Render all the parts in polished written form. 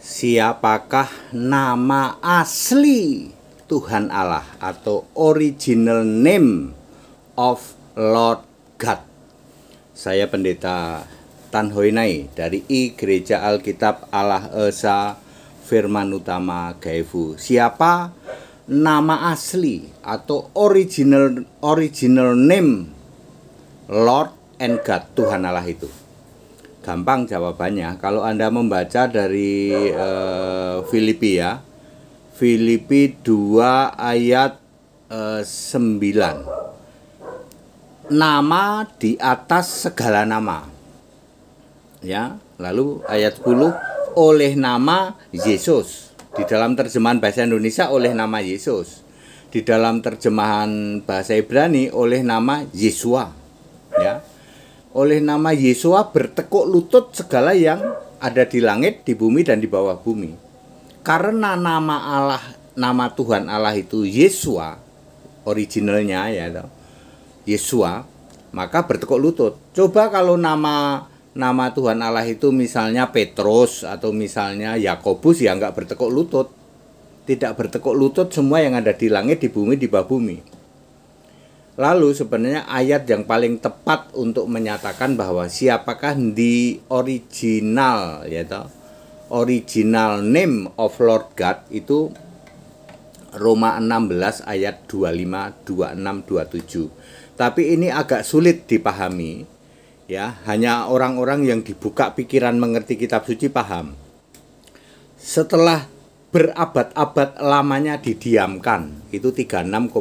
Siapakah nama asli Tuhan Allah atau original name of Lord God? Saya Pendeta Tan Hoi Nai dari I Gereja Alkitab Allah Esa Firman Utama Gaefu. Siapa nama asli atau original name Lord and God Tuhan Allah itu? Gampang jawabannya kalau Anda membaca dari Filipi ya. Filipi 2 ayat 9. Nama di atas segala nama. Ya, lalu ayat 10 oleh nama Yesus. Di dalam terjemahan bahasa Indonesia oleh nama Yesus. Di dalam terjemahan bahasa Ibrani oleh nama Yesua. Ya. Oleh nama Yesua bertekuk lutut segala yang ada di langit, di bumi, dan di bawah bumi. Karena nama Allah, nama Tuhan Allah itu Yesua, originalnya ya, Yesua, maka bertekuk lutut. Coba kalau nama Tuhan Allah itu misalnya Petrus atau misalnya Yakobus, ya nggak bertekuk lutut. Tidak bertekuk lutut semua yang ada di langit, di bumi, di bawah bumi. Lalu sebenarnya ayat yang paling tepat untuk menyatakan bahwa siapakah di original original name of Lord God itu Roma 16 ayat 25, 26, 27. Tapi ini agak sulit dipahami ya, hanya orang-orang yang dibuka pikiran mengerti kitab suci paham. Setelah berabad-abad lamanya didiamkan, itu 36,5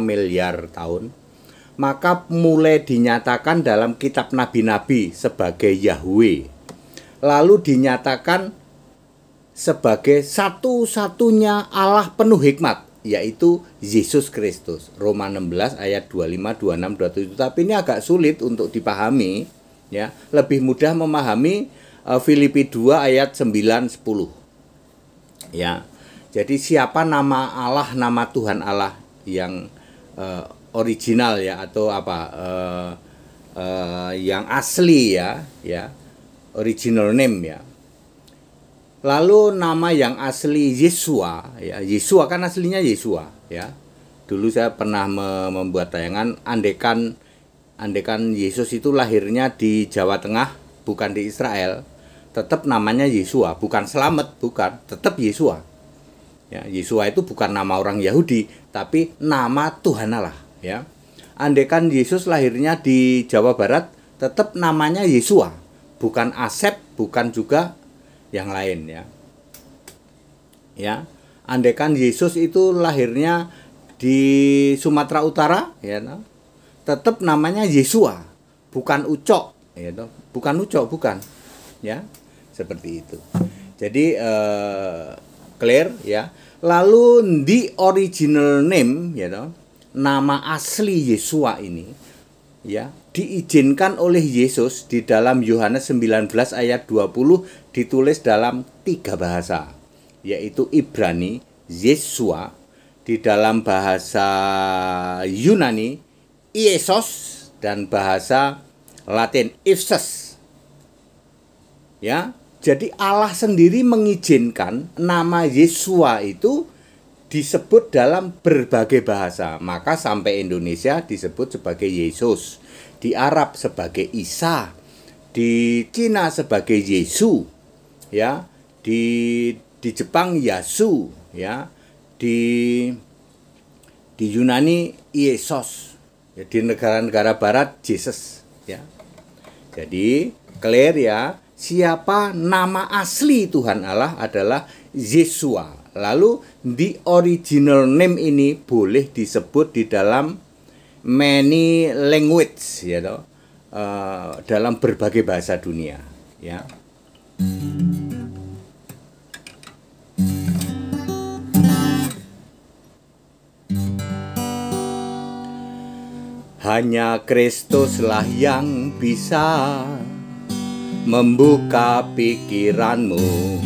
miliar tahun, maka mulai dinyatakan dalam kitab nabi-nabi sebagai Yahweh. Lalu dinyatakan sebagai satu-satunya Allah penuh hikmat, yaitu Yesus Kristus. Roma 16 ayat 25, 26, 27. Tapi ini agak sulit untuk dipahami ya. Lebih mudah memahami Filipi 2 ayat 9, 10. Ya. Jadi siapa nama Allah, nama Tuhan Allah yang original ya, atau apa yang asli ya, original name ya. Lalu nama yang asli Yesua ya, Yesua kan aslinya Yesua ya. Dulu saya pernah membuat tayangan, andekan Yesus itu lahirnya di Jawa Tengah bukan di Israel, tetap namanya Yesua, bukan Selamat, bukan, tetap Yesua. Ya, Yesua itu bukan nama orang Yahudi, tapi nama Tuhan Allah. Ya, andekan Yesus lahirnya di Jawa Barat, tetap namanya Yesua, bukan Asep, bukan juga yang lain ya. Ya, andekan Yesus itu lahirnya di Sumatera Utara, ya, tetap namanya Yesua, bukan Ucok, ya, bukan Ucok, bukan, ya, seperti itu. Jadi clear ya. Lalu di original name, ya, nama asli Yesua ini ya diizinkan oleh Yesus di dalam Yohanes 19 ayat 20 ditulis dalam 3 bahasa, yaitu Ibrani Yesua, di dalam bahasa Yunani Iesos, dan bahasa Latin Ipsos. Ya, jadi Allah sendiri mengizinkan nama Yesua itu disebut dalam berbagai bahasa. Maka sampai Indonesia disebut sebagai Yesus, di Arab sebagai Isa, di Cina sebagai Yesu, ya, di Jepang Yasu, ya, di Yunani Iesos, ya, di negara-negara barat Jesus, ya. Jadi clear ya, siapa nama asli Tuhan Allah adalah Yesua. Lalu di original name ini boleh disebut di dalam many language ya, dalam berbagai bahasa dunia ya. Hanya Kristuslah yang bisa membuka pikiranmu,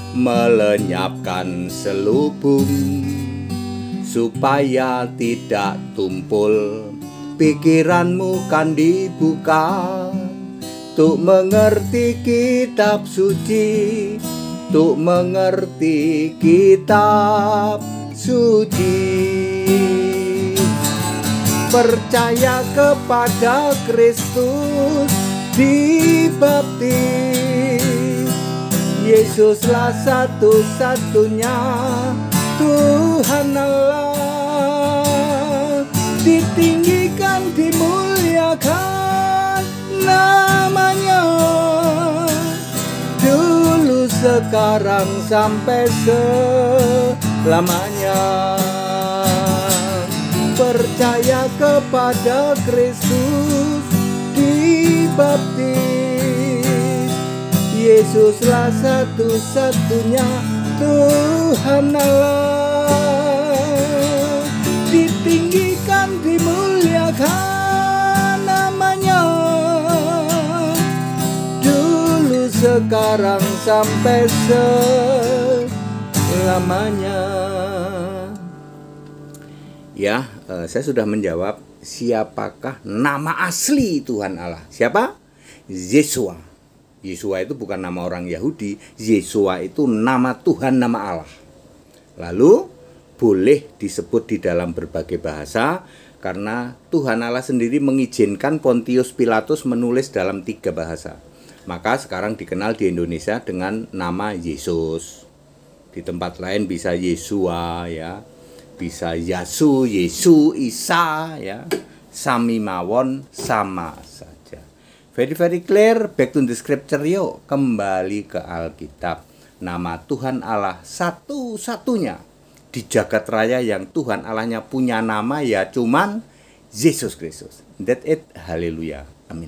melenyapkan selubung supaya tidak tumpul. Pikiranmu kan dibuka untuk mengerti kitab suci untuk mengerti kitab suci. Percaya kepada Kristus, dibaptis. Yesuslah satu-satunya Tuhan Allah, ditinggikan, dimuliakan namanya, dulu, sekarang, sampai selamanya. Percaya kepada Kristus, dibaptis. Yesuslah satu-satunya Tuhan Allah, ditinggikan, dimuliakan namanya, dulu, sekarang, sampai selamanya. Ya, saya sudah menjawab siapakah nama asli Tuhan Allah. Siapa? Yesua. Yesua itu bukan nama orang Yahudi. Yesua itu nama Tuhan, nama Allah. Lalu boleh disebut di dalam berbagai bahasa, karena Tuhan Allah sendiri mengizinkan Pontius Pilatus menulis dalam 3 bahasa. Maka sekarang dikenal di Indonesia dengan nama Yesus. Di tempat lain bisa Yesua, ya, bisa Yasu, Yesu, Isa, ya, sami mawon, sama saja. Very clear. Back to the scripture, yuk. Kembali ke Alkitab. Nama Tuhan Allah satu-satunya di jagat raya yang Tuhan Allahnya punya nama, ya cuman Yesus Kristus. That's it. Haleluya. Amin.